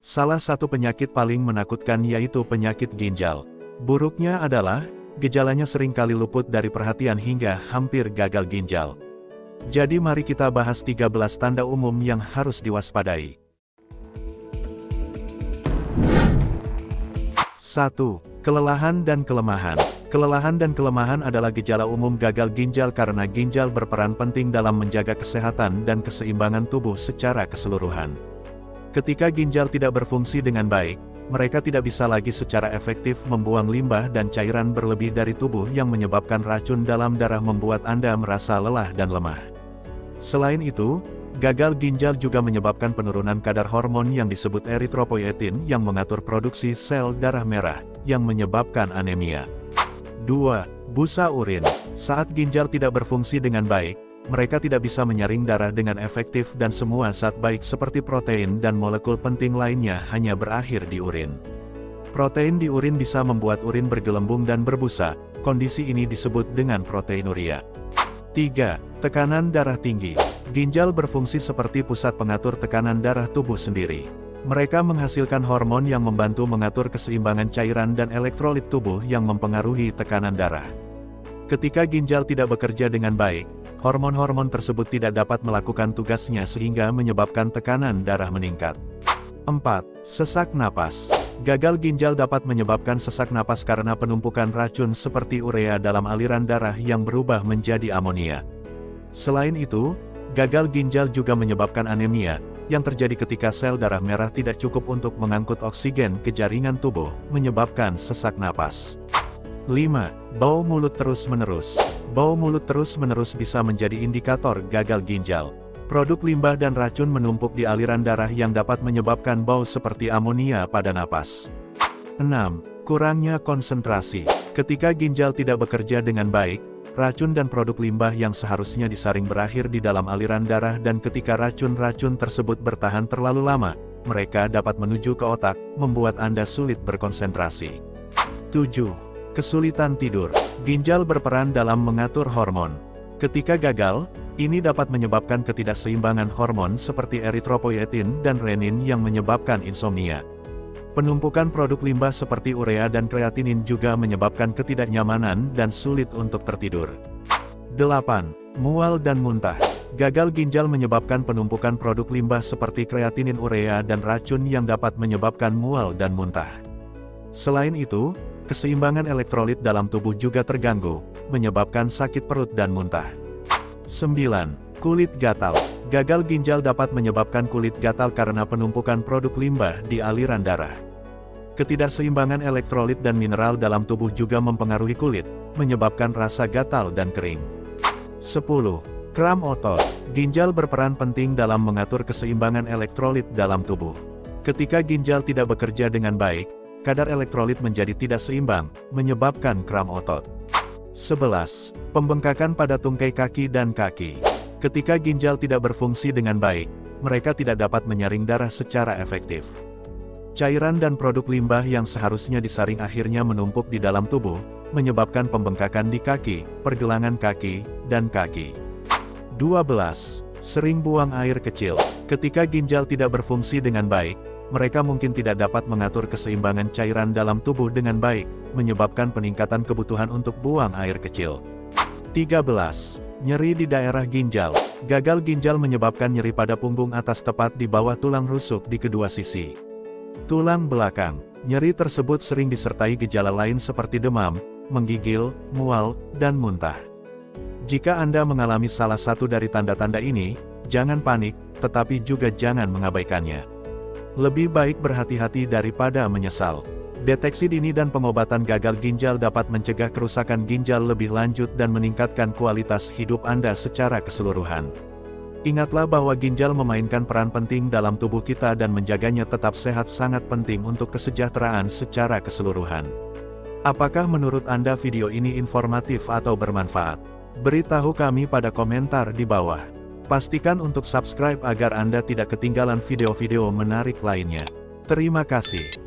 Salah satu penyakit paling menakutkan yaitu penyakit ginjal. Buruknya adalah, gejalanya sering kali luput dari perhatian hingga hampir gagal ginjal. Jadi mari kita bahas 13 tanda umum yang harus diwaspadai. 1. Kelelahan dan kelemahan. Kelelahan dan kelemahan adalah gejala umum gagal ginjal karena ginjal berperan penting dalam menjaga kesehatan dan keseimbangan tubuh secara keseluruhan. Ketika ginjal tidak berfungsi dengan baik, mereka tidak bisa lagi secara efektif membuang limbah dan cairan berlebih dari tubuh yang menyebabkan racun dalam darah membuat Anda merasa lelah dan lemah. Selain itu, gagal ginjal juga menyebabkan penurunan kadar hormon yang disebut eritropoietin yang mengatur produksi sel darah merah, yang menyebabkan anemia. 2. Busa urin. Saat ginjal tidak berfungsi dengan baik, mereka tidak bisa menyaring darah dengan efektif dan semua zat baik seperti protein dan molekul penting lainnya hanya berakhir di urin. Protein di urin bisa membuat urin bergelembung dan berbusa, kondisi ini disebut dengan proteinuria. 3. Tekanan darah tinggi. Ginjal berfungsi seperti pusat pengatur tekanan darah tubuh sendiri. Mereka menghasilkan hormon yang membantu mengatur keseimbangan cairan dan elektrolit tubuh yang mempengaruhi tekanan darah. Ketika ginjal tidak bekerja dengan baik, hormon-hormon tersebut tidak dapat melakukan tugasnya sehingga menyebabkan tekanan darah meningkat. 4. Sesak napas. Gagal ginjal dapat menyebabkan sesak napas karena penumpukan racun seperti urea dalam aliran darah yang berubah menjadi amonia. Selain itu, gagal ginjal juga menyebabkan anemia, yang terjadi ketika sel darah merah tidak cukup untuk mengangkut oksigen ke jaringan tubuh, menyebabkan sesak napas. 5. Bau mulut terus-menerus. Bau mulut terus-menerus bisa menjadi indikator gagal ginjal. Produk limbah dan racun menumpuk di aliran darah yang dapat menyebabkan bau seperti amonia pada napas. 6. Kurangnya konsentrasi. Ketika ginjal tidak bekerja dengan baik, racun dan produk limbah yang seharusnya disaring berakhir di dalam aliran darah dan ketika racun-racun tersebut bertahan terlalu lama, mereka dapat menuju ke otak, membuat Anda sulit berkonsentrasi. 7. Kesulitan tidur. Ginjal berperan dalam mengatur hormon. Ketika gagal, ini dapat menyebabkan ketidakseimbangan hormon seperti eritropoietin dan renin yang menyebabkan insomnia. Penumpukan produk limbah seperti urea dan kreatinin juga menyebabkan ketidaknyamanan dan sulit untuk tertidur. 8. Mual dan muntah. Gagal ginjal menyebabkan penumpukan produk limbah seperti kreatinin urea dan racun yang dapat menyebabkan mual dan muntah. Selain itu, keseimbangan elektrolit dalam tubuh juga terganggu, menyebabkan sakit perut dan muntah. 9. Kulit gatal. Gagal ginjal dapat menyebabkan kulit gatal karena penumpukan produk limbah di aliran darah. Ketidakseimbangan elektrolit dan mineral dalam tubuh juga mempengaruhi kulit, menyebabkan rasa gatal dan kering. 10. Kram otot. Ginjal berperan penting dalam mengatur keseimbangan elektrolit dalam tubuh. Ketika ginjal tidak bekerja dengan baik, kadar elektrolit menjadi tidak seimbang, menyebabkan kram otot. 11. Pembengkakan pada tungkai kaki dan kaki. Ketika ginjal tidak berfungsi dengan baik, mereka tidak dapat menyaring darah secara efektif. Cairan dan produk limbah yang seharusnya disaring akhirnya menumpuk di dalam tubuh, menyebabkan pembengkakan di kaki, pergelangan kaki, dan kaki. 12. Sering buang air kecil. Ketika ginjal tidak berfungsi dengan baik, mereka mungkin tidak dapat mengatur keseimbangan cairan dalam tubuh dengan baik, menyebabkan peningkatan kebutuhan untuk buang air kecil. 13. Nyeri di daerah ginjal. Gagal ginjal menyebabkan nyeri pada punggung atas tepat di bawah tulang rusuk di kedua sisi tulang belakang. Nyeri tersebut sering disertai gejala lain seperti demam, menggigil, mual, dan muntah. Jika Anda mengalami salah satu dari tanda-tanda ini, jangan panik, tetapi juga jangan mengabaikannya. Lebih baik berhati-hati daripada menyesal. Deteksi dini dan pengobatan gagal ginjal dapat mencegah kerusakan ginjal lebih lanjut dan meningkatkan kualitas hidup Anda secara keseluruhan. Ingatlah bahwa ginjal memainkan peran penting dalam tubuh kita dan menjaganya tetap sehat sangat penting untuk kesejahteraan secara keseluruhan. Apakah menurut Anda video ini informatif atau bermanfaat? Beritahu kami pada komentar di bawah. Pastikan untuk subscribe agar Anda tidak ketinggalan video-video menarik lainnya. Terima kasih.